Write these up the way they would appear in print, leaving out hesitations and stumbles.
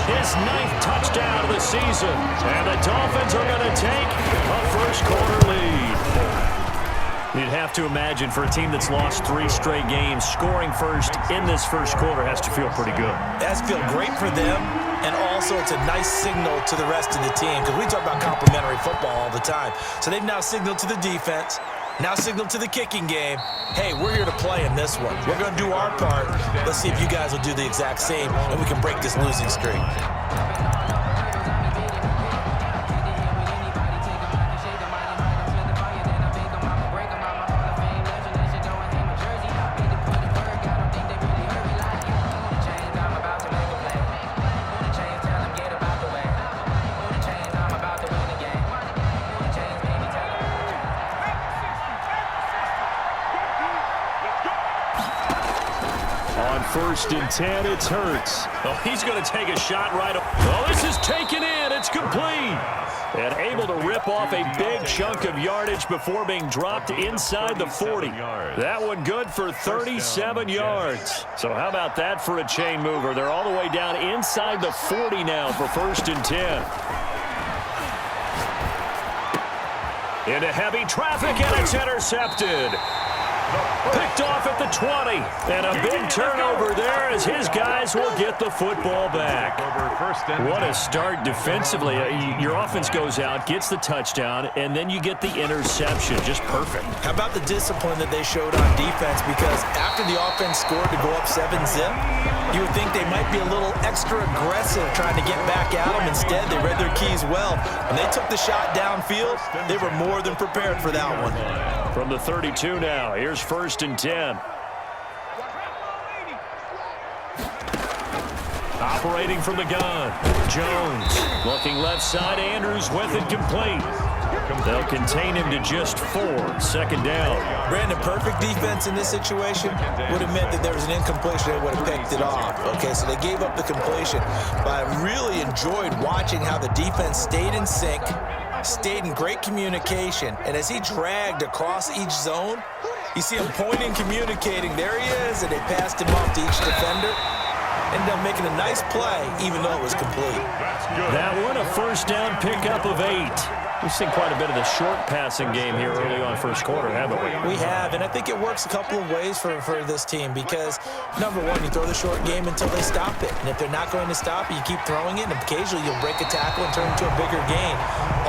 his 9th touchdown of the season. And the Dolphins are going to take a first-quarter lead. You'd have to imagine for a team that's lost 3 straight games, scoring first in this first quarter has to feel pretty good. It has to feel great for them, and also it's a nice signal to the rest of the team because we talk about complimentary football all the time. So they've now signaled to the defense, now signaled to the kicking game, hey, we're here to play in this one. We're going to do our part. Let's see if you guys will do the exact same, and we can break this losing streak. First and 10, it's Hurts. Oh, he's going to take a shot right. Oh, this is taken in. It's complete. And able to rip off a big chunk of yardage before being dropped inside the 40. That one good for 37 yards. So how about that for a chain mover? They're all the way down inside the 40 now for first and 10. Into heavy traffic, and it's intercepted. Picked off at the 20, and a big turnover there as his guys will get the football back. What a start defensively. Your offense goes out, gets the touchdown, and then you get the interception. Just perfect. How about the discipline that they showed on defense? Because after the offense scored to go up 7-zip, you would think they might be a little extra aggressive trying to get back at them. Instead, they read their keys well. When they took the shot downfield, they were more than prepared for that one. From the 32 now, here's first and 10. Operating from the gun, Jones. Looking left side, Andrews with it complete. They'll contain him to just 4, second down. Brandon, perfect defense in this situation would have meant that there was an incompletion. They would have picked it off. Okay, so they gave up the completion. But I really enjoyed watching how the defense stayed in sync, stayed in great communication, and as he dragged across each zone, you see him pointing, communicating. There he is, and they passed him off to each defender. Ended up making a nice play, even though it was complete. That one, a first down pickup of 8. We've seen quite a bit of the short passing game here early on first quarter, haven't we? We have, and I think it works a couple of ways for this team because, number one, you throw the short game until they stop it. And if they're not going to stop it, you keep throwing it, and occasionally you'll break a tackle and turn it into a bigger gain.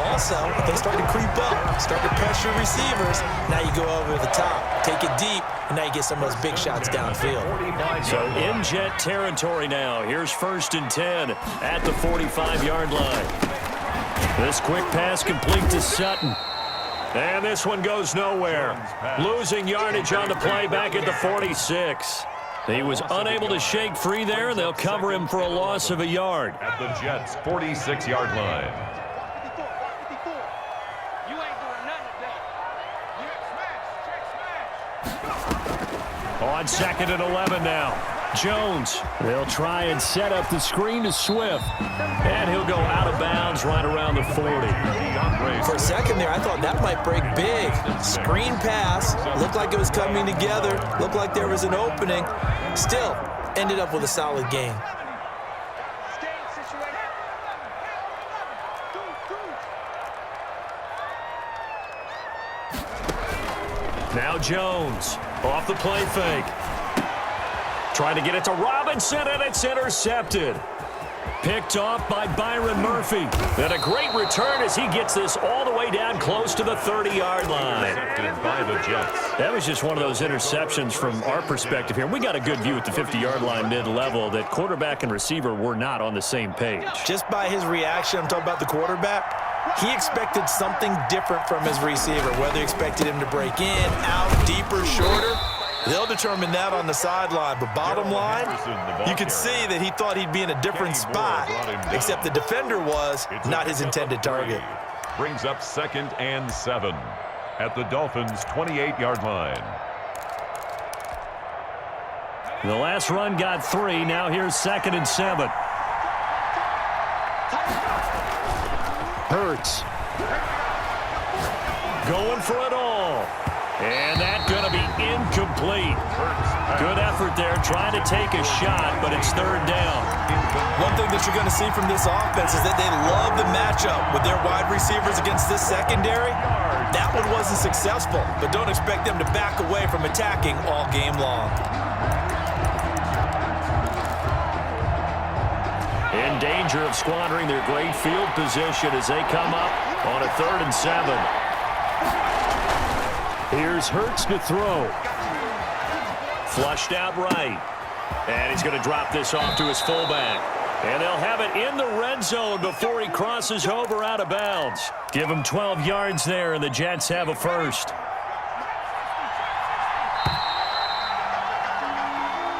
Also, if they start to creep up, start to pressure receivers, now you go over the top, take it deep, and now you get some of those big shots downfield. So in jet territory now. Here's first and 10 at the 45-yard line. This quick pass complete to Sutton. And this one goes nowhere. Losing yardage on the play back at the 46. He was unable to shake free there, and they'll cover him for a loss of a yard. At the Jets' 46-yard line. On second and 11 now. Jones, they'll try and set up the screen to Swift. And he'll go out of bounds right around the 40. For a second there, I thought that might break big. Screen pass, looked like it was coming together, looked like there was an opening. Still, ended up with a solid gain. Now Jones, off the play fake. Trying to get it to Robinson, and it's intercepted. Picked off by Byron Murphy. And a great return as he gets this all the way down close to the 30-yard line. Intercepted by the Jets. That was just one of those interceptions from our perspective here. We got a good view at the 50-yard line mid-level that quarterback and receiver were not on the same page. Just by his reaction, I'm talking about the quarterback, he expected something different from his receiver, whether he expected him to break in, out, deeper, shorter. They'll determine that on the sideline. But bottom line, you could see that he thought he'd be in a different spot, except the defender was not his intended target. Brings up second and 7 at the Dolphins' 28-yard line. The last run got 3. Now here's second and 7. Hurts. Going for it all. And that's going to be incomplete. Good effort there, trying to take a shot, but it's third down. One thing that you're going to see from this offense is that they love the matchup with their wide receivers against this secondary. That one wasn't successful, but don't expect them to back away from attacking all game long. In danger of squandering their great field position as they come up on a 3rd and 7. Here's Hurts to throw. Flushed out right. And he's going to drop this off to his fullback. And they'll have it in the red zone before he crosses over out of bounds. Give him 12 yards there, and the Jets have a first.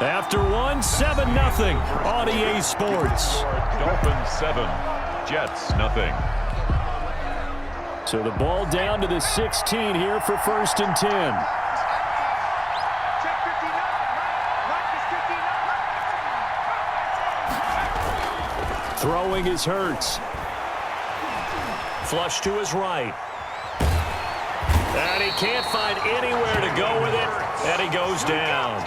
After one, 7-0 on EA Sports. Dolphins 7, Jets nothing. So the ball down to the 16 here for 1st and 10. Throwing is Hurts. Flush to his right. And he can't find anywhere to go with it, and he goes down.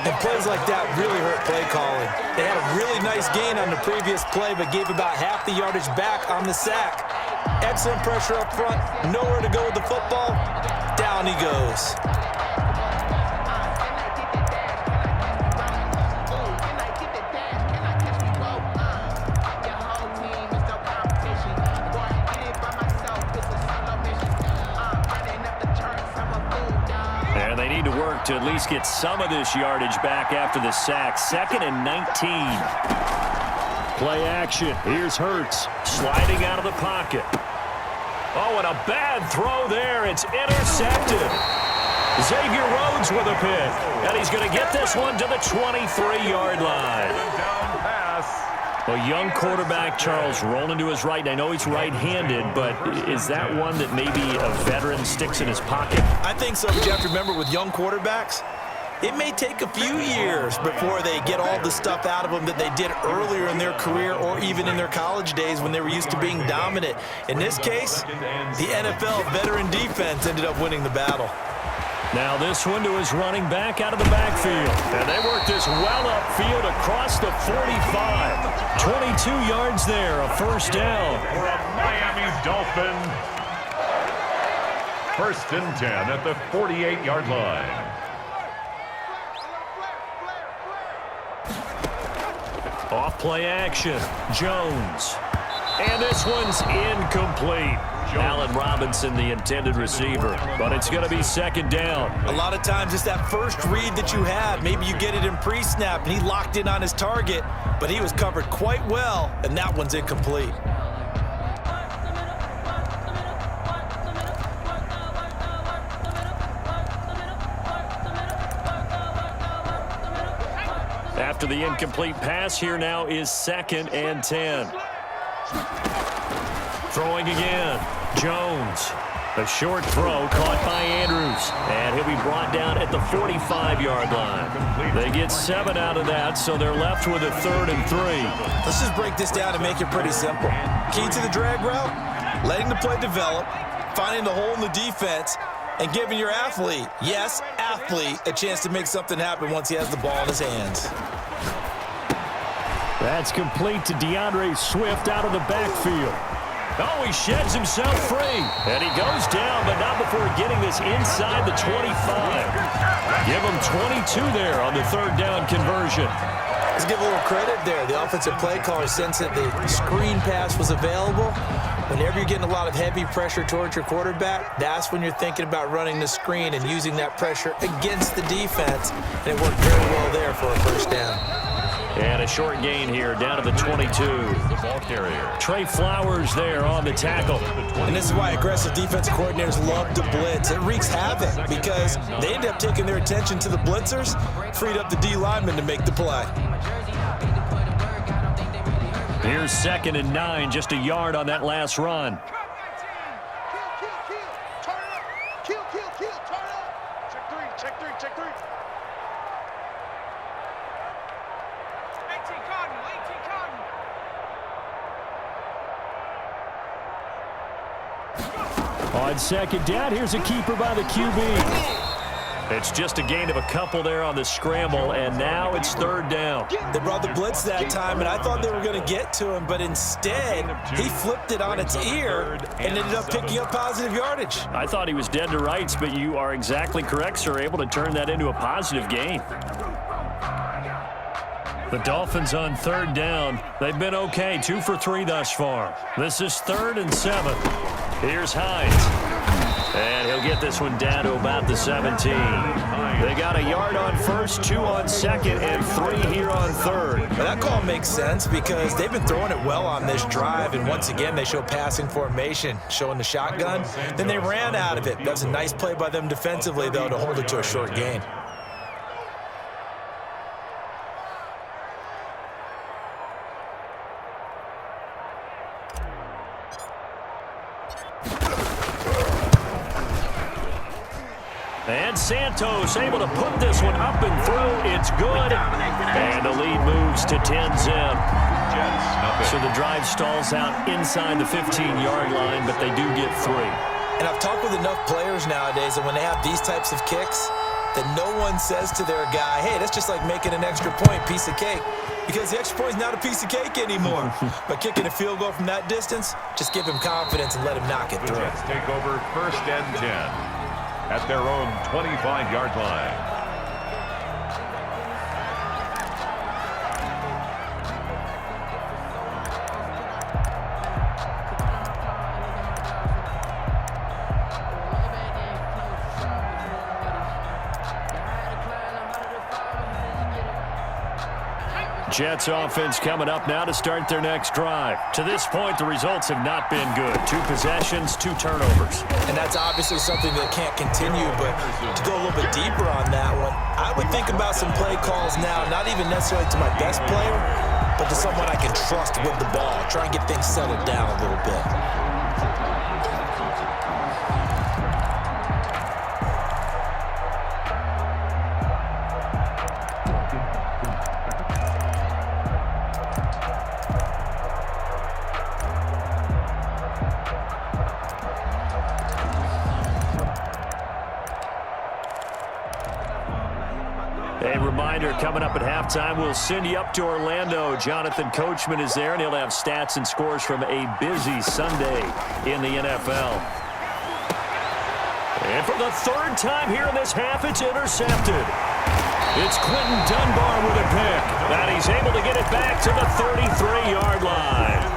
And plays like that really hurt play calling. They had a really nice gain on the previous play, but gave about half the yardage back on the sack. Excellent pressure up front, nowhere to go with the football. Down he goes. And they need to work to at least get some of this yardage back after the sack. 2nd and 19. Play action. Here's Hurts sliding out of the pocket. Oh, and a bad throw there. It's intercepted. Xavier Rhodes with a pick. And he's going to get this one to the 23-yard line. A young quarterback, Charles, rolling to his right. And I know he's right-handed, but is that one that maybe a veteran sticks in his pocket? I think so, Jeff. Remember, with young quarterbacks, it may take a few years before they get all the stuff out of them that they did earlier in their career or even in their college days when they were used to being dominant. In this case, the NFL veteran defense ended up winning the battle. Now this one to his running back out of the backfield. And they work this well upfield across the 45. 22 yards there, a first down. For a Miami Dolphin. 1st and 10 at the 48-yard line. Off play action. Jones. And this one's incomplete. Allen Robinson, the intended receiver. But it's going to be 2nd down. A lot of times it's that first read that you have. Maybe you get it in pre-snap, and he locked in on his target, but he was covered quite well, and that one's incomplete. After the incomplete pass, here now is 2nd and 10. Throwing again. Jones. A short throw caught by Andrews. And he'll be brought down at the 45-yard line. They get 7 out of that, so they're left with a 3rd and 3. Let's just break this down and make it pretty simple. Key to the drag route, letting the play develop, finding the hole in the defense, and giving your athlete, yes, athlete, a chance to make something happen once he has the ball in his hands. That's complete to DeAndre Swift out of the backfield. Oh, he sheds himself free. And he goes down, but not before getting this inside the 25. Give him 22 there on the 3rd down conversion. Let's give a little credit there. The offensive play caller sensed that the screen pass was available. Whenever you're getting a lot of heavy pressure towards your quarterback, that's when you're thinking about running the screen and using that pressure against the defense. And it worked very well there for a first down. And a short gain here, down to the 22. The ball carrier. Trey Flowers there on the tackle. And this is why aggressive defensive coordinators love to blitz. It wreaks havoc because they end up taking their attention to the blitzers, freed up the D lineman to make the play. Here's 2nd and 9, just a yard on that last run. On 2nd down, here's a keeper by the QB. It's just a gain of a couple there on the scramble, and now it's third down. They brought the blitz that time, and I thought they were going to get to him, but instead, he flipped it on its ear and ended up picking up positive yardage. I thought he was dead to rights, but you are exactly correct, sir, able to turn that into a positive gain. The Dolphins on third down. They've been okay, 2 for 3 thus far. This is 3rd and 7. Here's Hines. And he'll get this one down to about the 17. They got a yard on first, 2 on second, and 3 here on third. Well, that call makes sense because they've been throwing it well on this drive, and once again, they show passing formation, showing the shotgun. Then they ran out of it. That was a nice play by them defensively, though, to hold it to a short gain. And Santos able to put this one up and through. It's good. And the lead moves to 10-zip. So the drive stalls out inside the 15-yard line, but they do get 3. And I've talked with enough players nowadays that when they have these types of kicks, that no one says to their guy, hey, that's just like making an extra point, piece of cake. Because the extra point is not a piece of cake anymore. But kicking a field goal from that distance, just give him confidence and let him knock it through. Let's take over 1st and 10. At their own 25-yard line. Jets offense coming up now to start their next drive. To this point, the results have not been good. 2 possessions, 2 turnovers. And that's obviously something that can't continue, but to go a little bit deeper on that one, I would think about some play calls now, not even necessarily to my best player, but to someone I can trust with the ball. Try and get things settled down a little bit. A reminder, coming up at halftime, we'll send you up to Orlando. Jonathan Coachman is there, and he'll have stats and scores from a busy Sunday in the NFL. And for the 3rd time here in this half, it's intercepted. It's Quentin Dunbar with a pick, and he's able to get it back to the 33-yard line.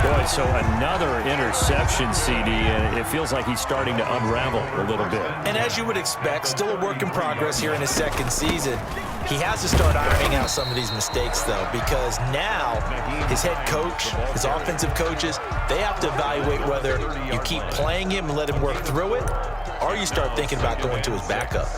Boy, so another interception, CD, and it feels like he's starting to unravel a little bit. And as you would expect, still a work in progress here in his 2nd season. He has to start ironing out some of these mistakes, though, because now his head coach, his offensive coaches, they have to evaluate whether you keep playing him and let him work through it, or you start thinking about going to his backup.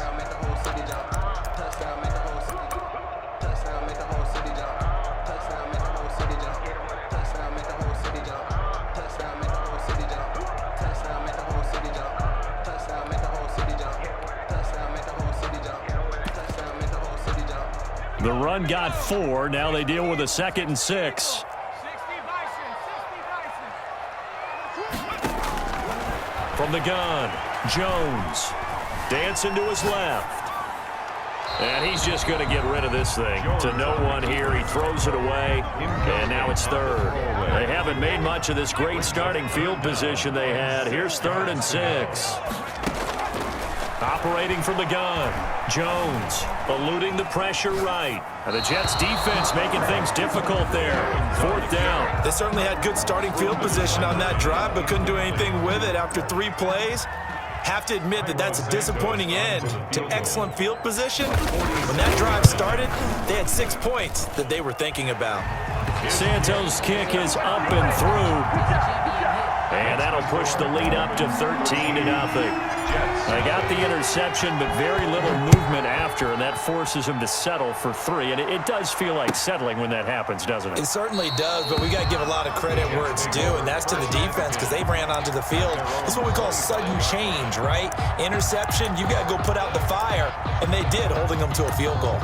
The run got 4. Now they deal with a 2nd and 6. From the gun, Jones. Dancing to his left. And he's just going to get rid of this thing. To no one here. He throws it away. And now it's 3rd. They haven't made much of this great starting field position they had. Here's 3rd and 6. Operating from the gun, Jones eluding the pressure right. And the Jets defense making things difficult there. 4th down. They certainly had good starting field position on that drive, but couldn't do anything with it after 3 plays. Have to admit that that's a disappointing end to excellent field position. When that drive started, they had 6 points that they were thinking about. Santos' kick is up and through. And that'll push the lead up to 13-0. They got the interception, but very little movement after, and that forces him to settle for 3. And it does feel like settling when that happens, doesn't it? It certainly does, but we got to give a lot of credit where it's due, and that's to the defense because they ran onto the field. This is what we call sudden change, right? Interception, you got to go put out the fire, and they did, holding them to a field goal.